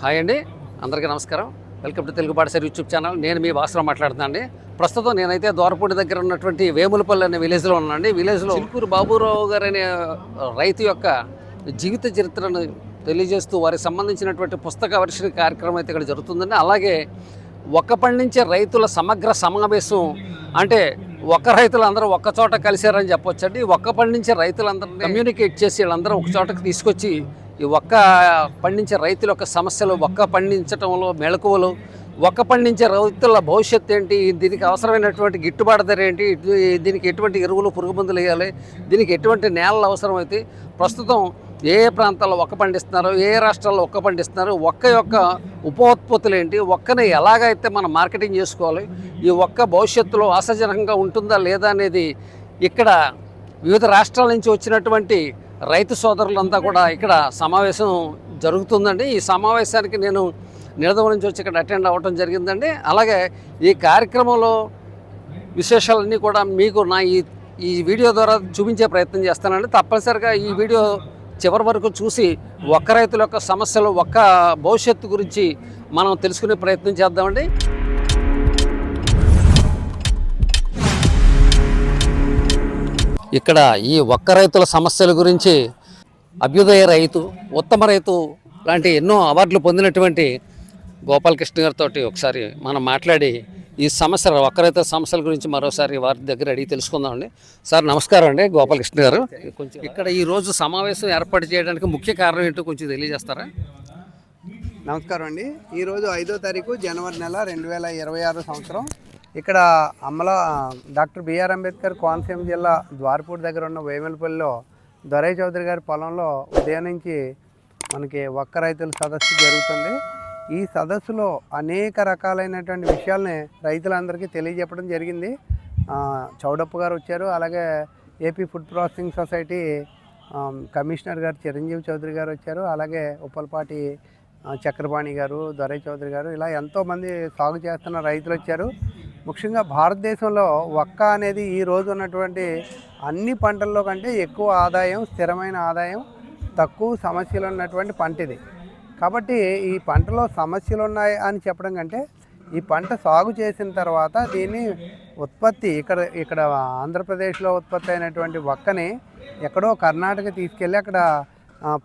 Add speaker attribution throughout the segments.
Speaker 1: Hi అండి, అందరికీ నమస్కారం. వెల్కమ్ టు తెలుగు పాఠశాల యూట్యూబ్ ఛానల్. నేను మీ భాస్కర్ మాట్లాడుతున్నాను అండి. ప్రస్తుతం నేనైతే దోరపూడి దగ్గర ఉన్నటువంటి వేములపల్లి అనే విలేజ్లో ఉన్నానండి. విలేజ్లో చిలుకూరు బాబురావు గారు అనే రైతు యొక్క జీవిత చరిత్రను తెలియజేస్తూ వారికి సంబంధించినటువంటి పుస్తకావిష్కరణ కార్యక్రమం అయితే ఇక్కడ జరుగుతుందండి. అలాగే ఒక్క పండించే రైతుల సమగ్ర సమావేశం, అంటే ఒక్క రైతులందరూ ఒక్క చోట కలిశారని చెప్పొచ్చండి. ఒక్క పండించే రైతులందరూ కమ్యూనికేట్ చేసి వీళ్ళందరూ ఒక చోటకి తీసుకొచ్చి ఈ ఒక్క పండించే రైతుల యొక్క సమస్యలు, ఒక్క పండించడంలో మెళకువలు, ఒక్క పండించే రైతుల భవిష్యత్తు ఏంటి, దీనికి అవసరమైనటువంటి గిట్టుబాటు ధర ఏంటి, దీనికి ఎటువంటి ఎరువులు పురుగు మందులు వేయాలి, దీనికి ఎటువంటి నేలలు అవసరమైతే, ప్రస్తుతం ఏ ప్రాంతాల్లో ఒక్క పండిస్తున్నారు, ఏ రాష్ట్రాల్లో ఒక్క పండిస్తున్నారు, ఒక్క యొక్క ఉపోత్పత్తులు ఏంటి, ఒక్కని ఎలాగైతే మనం మార్కెటింగ్ చేసుకోవాలి, ఈ ఒక్క భవిష్యత్తులో ఆశాజనకంగా ఉంటుందా లేదా అనేది ఇక్కడ వివిధ రాష్ట్రాల నుంచి వచ్చినటువంటి రైతు సోదరులంతా కూడా ఇక్కడ సమావేశం జరుగుతుందండి. ఈ సమావేశానికి నేను నిడదవ నుంచి వచ్చి ఇక్కడ అటెండ్ అవ్వడం జరిగిందండి. అలాగే ఈ కార్యక్రమంలో విశేషాలన్నీ కూడా మీకు నా ఈ వీడియో ద్వారా చూపించే ప్రయత్నం చేస్తానండి. తప్పనిసరిగా ఈ వీడియో చివరి వరకు చూసి ఒక్క రైతుల యొక్క సమస్యలు, ఒక్క భవిష్యత్తు గురించి మనం తెలుసుకునే ప్రయత్నం చేద్దామండి. ఇక్కడ ఈ ఒక్క రైతుల సమస్యల గురించి అభ్యుదయ రైతు, ఉత్తమ రైతు లాంటి ఎన్నో అవార్డులు పొందినటువంటి గోపాలకృష్ణ గారితో ఒకసారి మనం మాట్లాడి ఈ సమస్యలు, ఒక్క రైతుల సమస్యల గురించి మరోసారి వారి దగ్గర అడిగి తెలుసుకుందామండి. సార్ నమస్కారం అండి, గోపాలకృష్ణ గారు. కొంచెం ఇక్కడ ఈరోజు సమావేశం ఏర్పాటు చేయడానికి ముఖ్య కారణం ఏంటో కొంచెం తెలియజేస్తారా?
Speaker 2: నమస్కారం అండి. ఈరోజు 5వ తారీఖు జనవరి నెల 2026 సంవత్సరం ఇక్కడ డాక్టర్ బిఆర్ అంబేద్కర్ కోనసీమ జిల్లా ద్వారపూడి దగ్గర ఉన్న వేములపల్లిలో దొరయ్య చౌదరి గారి పొలంలో ఉదయం నుంచి మనకి ఒక్క రైతుల సదస్సు జరుగుతుంది. ఈ సదస్సులో అనేక రకాలైనటువంటి విషయాల్ని రైతులందరికీ తెలియజెప్పడం జరిగింది. చౌడప్ప గారు వచ్చారు, అలాగే AP food processing society commissioner గారు చిరంజీవి చౌదరి గారు వచ్చారు, అలాగే ఉప్పలపాటి చక్రపాణి గారు, దొరయ్య చౌదరి గారు, ఇలా ఎంతోమంది సాగు చేస్తున్న రైతులు వచ్చారు. ముఖ్యంగా భారతదేశంలో ఒక్క అనేది ఈ రోజు ఉన్నటువంటి అన్ని పంటల్లో కంటే ఎక్కువ ఆదాయం, స్థిరమైన ఆదాయం, తక్కువ సమస్యలు ఉన్నటువంటి పంట ఇది. కాబట్టి ఈ పంటలో సమస్యలు ఉన్నాయి అని చెప్పడం కంటే ఈ పంట సాగు చేసిన తర్వాత దీన్ని ఉత్పత్తి ఇక్కడ ఆంధ్రప్రదేశ్లో ఉత్పత్తి అయినటువంటి ఒక్కని ఎక్కడో కర్ణాటక తీసుకెళ్ళి అక్కడ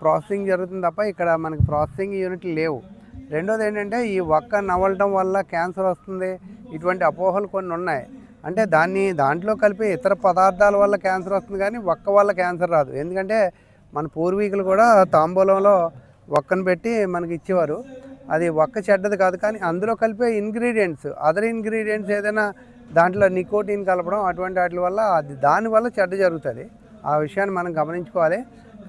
Speaker 2: ప్రాసెసింగ్ జరుగుతుంది తప్ప ఇక్కడ మనకి ప్రాసెసింగ్ యూనిట్లు లేవు. రెండోది ఏంటంటే ఈ ఒక్క నవలడం వల్ల క్యాన్సర్ వస్తుంది, ఇటువంటి అపోహలు కొన్ని ఉన్నాయి. అంటే దాంట్లో కలిపి ఇతర పదార్థాల వల్ల క్యాన్సర్ వస్తుంది కానీ ఒక్క వల్ల క్యాన్సర్ రాదు. ఎందుకంటే మన పూర్వీకులు కూడా తాంబూలంలో ఒక్కను పెట్టి మనకి ఇచ్చేవారు. అది ఒక్క చెడ్డది కాదు, కానీ అందులో కలిపే అదర్ ఇంగ్రీడియంట్స్ ఏదైనా దాంట్లో నికోటిన్ కలపడం అటువంటి వాటి వల్ల దానివల్ల చెడ్డ జరుగుతుంది. ఆ విషయాన్ని మనం గమనించుకోవాలి.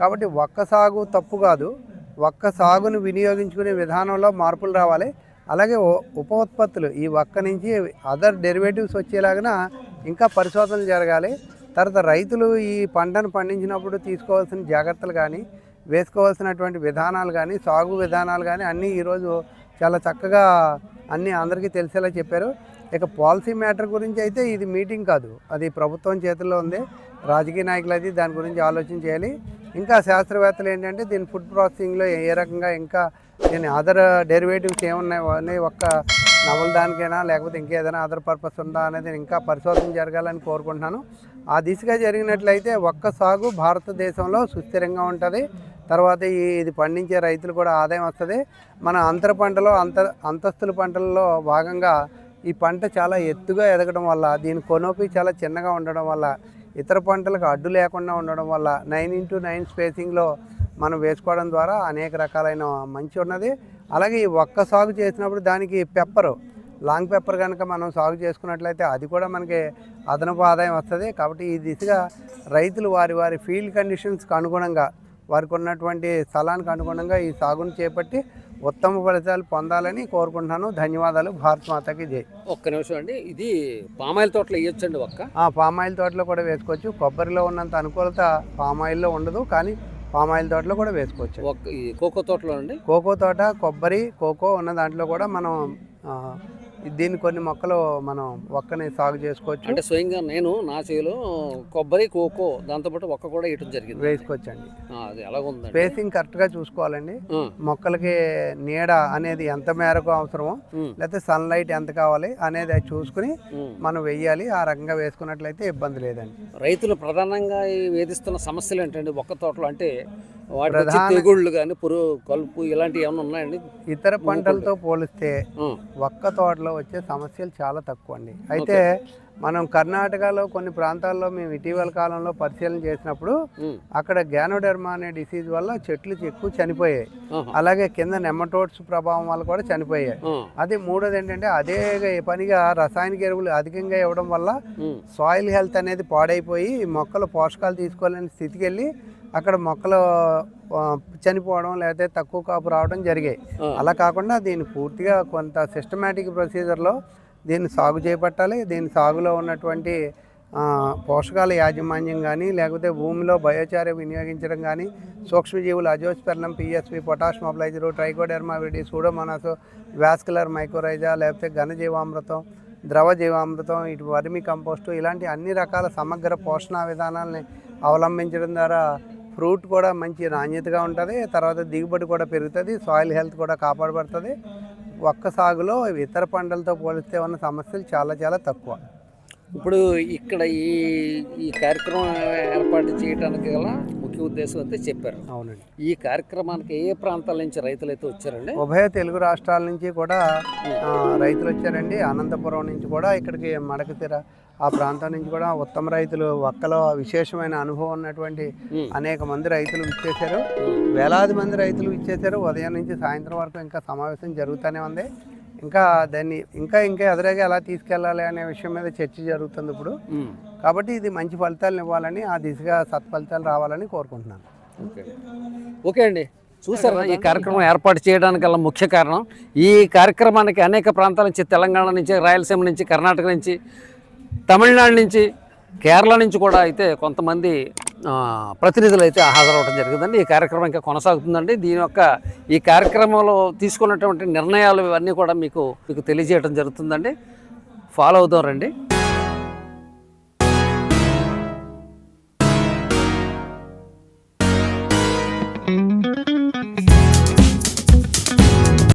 Speaker 2: కాబట్టి ఒక్క సాగు తప్పు కాదు, ఒక్క సాగును వినియోగించుకునే విధానంలో మార్పులు రావాలి. అలాగే ఉప ఉత్పత్తులు ఈ ఒక్క నుంచి అదర్ డెరివేటివ్స్ వచ్చేలాగా ఇంకా పరిశోధనలు జరగాలి. తర్వాత రైతులు ఈ పంటను పండించినప్పుడు తీసుకోవాల్సిన జాగ్రత్తలు కానీ, వేసుకోవాల్సినటువంటి విధానాలు కానీ, సాగు విధానాలు కానీ అన్నీ ఈరోజు చాలా చక్కగా అన్నీ అందరికీ తెలిసేలా చెప్పారు. ఇక పాలసీ మ్యాటర్ గురించి అయితే ఇది మీటింగ్ కాదు, అది ప్రభుత్వం చేతుల్లో ఉంది. రాజకీయ నాయకులు అది దాని గురించి ఆలోచన చేయాలి. ఇంకా శాస్త్రవేత్తలు ఏంటంటే దీని ఫుడ్ ప్రాసెసింగ్లో ఏ రకంగా ఇంకా దీని అదర్ డెరివేటివ్స్ ఏమున్నాయి, ఒక్క నవల దానికైనా లేకపోతే ఇంకేదైనా అదర్ పర్పస్ ఉందా అనేది ఇంకా పరిశోధన జరగాలని కోరుకుంటున్నాను. ఆ దిశగా జరిగినట్లయితే ఒక్క సాగు భారతదేశంలో సుస్థిరంగా ఉంటుంది. తర్వాత ఇది పండించే రైతులు కూడా ఆదాయం వస్తుంది. మన అంతర పంటలో అంతస్తుల పంటల్లో భాగంగా ఈ పంట చాలా ఎత్తుగా ఎదగడం వల్ల, దీని కొనోపి చాలా చిన్నగా ఉండడం వల్ల, ఇతర పంటలకు అడ్డు లేకుండా ఉండడం వల్ల 9x9 స్పేసింగ్లో మనం వేసుకోవడం ద్వారా అనేక రకాలైన మంచి ఉన్నది. అలాగే ఈ ఒక్క సాగు చేసినప్పుడు దానికి లాంగ్ పెప్పర్ కనుక మనం సాగు చేసుకున్నట్లయితే అది కూడా మనకి అదనపు ఆదాయం వస్తుంది. కాబట్టి ఈ దిశగా రైతులు వారి ఫీల్డ్ కండిషన్స్కి అనుగుణంగా, వారికి ఉన్నటువంటి స్థలానికి అనుగుణంగా ఈ సాగును చేపట్టి ఉత్తమ ఫలితాలు పొందాలని కోరుకుంటున్నాను. ధన్యవాదాలు. భారత్ మాతకి జై.
Speaker 1: ఒక్క నిమిషం అండి, ఇది పామాయిల్ తోటలో వేయొచ్చండి ఒక్క?
Speaker 2: పామాయిల్ తోటలో కూడా వేసుకోవచ్చు. కొబ్బరిలో ఉన్నంత అనుకూలత పామాయిల్లో ఉండదు, కానీ పామాయిల్ తోటలో కూడా వేసుకోవచ్చు.
Speaker 1: కోకో తోటలో అండి?
Speaker 2: కోకో తోట, కొబ్బరి, కోకో ఉన్న దాంట్లో కూడా మనం దీన్ని కొన్ని మొక్కలు మనం ఒక్కని సాగు చేసుకోవచ్చు,
Speaker 1: అంటే స్వయంగా నేను నా చేలో కొబ్బరి కోకో దాంతోపాటు ఒక్క కూడా వేయటం జరిగింది.
Speaker 2: వేసుకోవచ్చండి.
Speaker 1: అది ఎలాగుందండి?
Speaker 2: స్పేసింగ్ కరెక్ట్గా చూసుకోవాలండి. మొక్కలకి నీడ అనేది ఎంత మేరకు అవసరమో లేకపోతే సన్లైట్ ఎంత కావాలి అనేది అది చూసుకుని మనం వెయ్యాలి. ఆ రకంగా వేసుకున్నట్లయితే ఇబ్బంది లేదండి.
Speaker 1: రైతులు ప్రధానంగా వేధిస్తున్న సమస్యలు ఏంటండి ఒక్క తోటలో? అంటే వాటి తెగుళ్ళు కానీ పురుగు కలుపు ఇలాంటివి ఏమైనా ఉన్నాయండి?
Speaker 2: ఇతర పంటలతో పోలిస్తే ఒక్క తోటలో వచ్చే సమస్యలు చాలా తక్కువ అండి. అయితే మనం కర్ణాటకలో కొన్ని ప్రాంతాల్లో మేము ఇటీవల కాలంలో పరిశీలన చేసినప్పుడు అక్కడ గ్యానోడెర్మా అనే డిసీజ్ వల్ల చెట్లు ఎక్కువ చనిపోయాయి. అలాగే కింద నెమటోడ్స్ ప్రభావం వల్ల కూడా చనిపోయాయి. అది మూడోది ఏంటంటే అదే పనిగా రసాయనిక ఎరువులు అధికంగా ఇవ్వడం వల్ల సాయిల్ హెల్త్ అనేది పాడైపోయి మొక్కలు పోషకాలు తీసుకోలేని స్థితికి వెళ్ళి అక్కడ మొక్కలు చనిపోవడం లేకపోతే తక్కువ కాపు రావడం జరిగాయి. అలా కాకుండా దీన్ని పూర్తిగా కొంత సిస్టమేటిక్ ప్రొసీజర్లో దీన్ని సాగు చేపట్టాలి. దీని సాగులో ఉన్నటువంటి పోషకాల యాజమాన్యం కానీ లేకపోతే భూమిలో బయోచార్య వినియోగించడం కానీ సూక్ష్మజీవులు azospirillum, PSP, potash mobiliser, trichoderma viride, pseudomonas, vascular mycorrhiza లేకపోతే ఘనజీవామృతం, ద్రవ జీవామృతం, ఇటు వర్మి కంపోస్టు ఇలాంటి అన్ని రకాల సమగ్ర పోషణ విధానాలని అవలంబించడం ద్వారా ఫ్రూట్ కూడా మంచి నాణ్యతగా ఉంటుంది. తర్వాత దిగుబడి కూడా పెరుగుతుంది, సాయిల్ హెల్త్ కూడా కాపాడబడుతుంది. ఒక్క సాగులో ఇతర పంటలతో పోలిస్తే ఉన్న సమస్యలు చాలా చాలా తక్కువ.
Speaker 1: ఇప్పుడు ఇక్కడ ఈ కార్యక్రమం ఏర్పాటు చేయడానికి గల ముఖ్య ఉద్దేశం అయితే చెప్పారు.
Speaker 2: అవునండి.
Speaker 1: ఈ కార్యక్రమానికి ఏ ప్రాంతాల నుంచి రైతులు అయితే వచ్చారండి?
Speaker 2: ఉభయ తెలుగు రాష్ట్రాల నుంచి కూడా రైతులు వచ్చారండి. అనంతపురం నుంచి కూడా ఇక్కడికి మడకతీర ఆ ప్రాంతం నుంచి కూడా ఉత్తమ రైతులు ఒక్కలో విశేషమైన అనుభవం ఉన్నటువంటి అనేక మంది రైతులు ఇచ్చేశారు. వేలాది మంది రైతులు ఇచ్చేశారు. ఉదయం నుంచి సాయంత్రం వరకు ఇంకా సమావేశం జరుగుతూనే ఉంది. ఇంకా దాన్ని ఇంకా ఎదురుగా ఎలా తీసుకెళ్ళాలి అనే విషయం మీద చర్చ జరుగుతుంది ఇప్పుడు. కాబట్టి ఇది మంచి ఫలితాలను ఇవ్వాలని, ఆ దిశగా సత్ఫలితాలు రావాలని కోరుకుంటున్నాను.
Speaker 1: ఓకే అండి, చూసారా ఈ కార్యక్రమం ఏర్పాటు చేయడానికి గల ముఖ్య కారణం. ఈ కార్యక్రమానికి అనేక ప్రాంతాల నుంచి, తెలంగాణ నుంచి, రాయలసీమ నుంచి, కర్ణాటక నుంచి, తమిళనాడు నుంచి, కేరళ నుంచి కూడా అయితే కొంతమంది ప్రతినిధులు అయితే హాజరవడం జరిగిందండి. ఈ కార్యక్రమం ఇంకా కొనసాగుతుందండి. ఈ కార్యక్రమంలో తీసుకున్నటువంటి నిర్ణయాలు ఇవన్నీ కూడా మీకు తెలియజేయడం జరుగుతుందండి. ఫాలో అవుదాం రండి.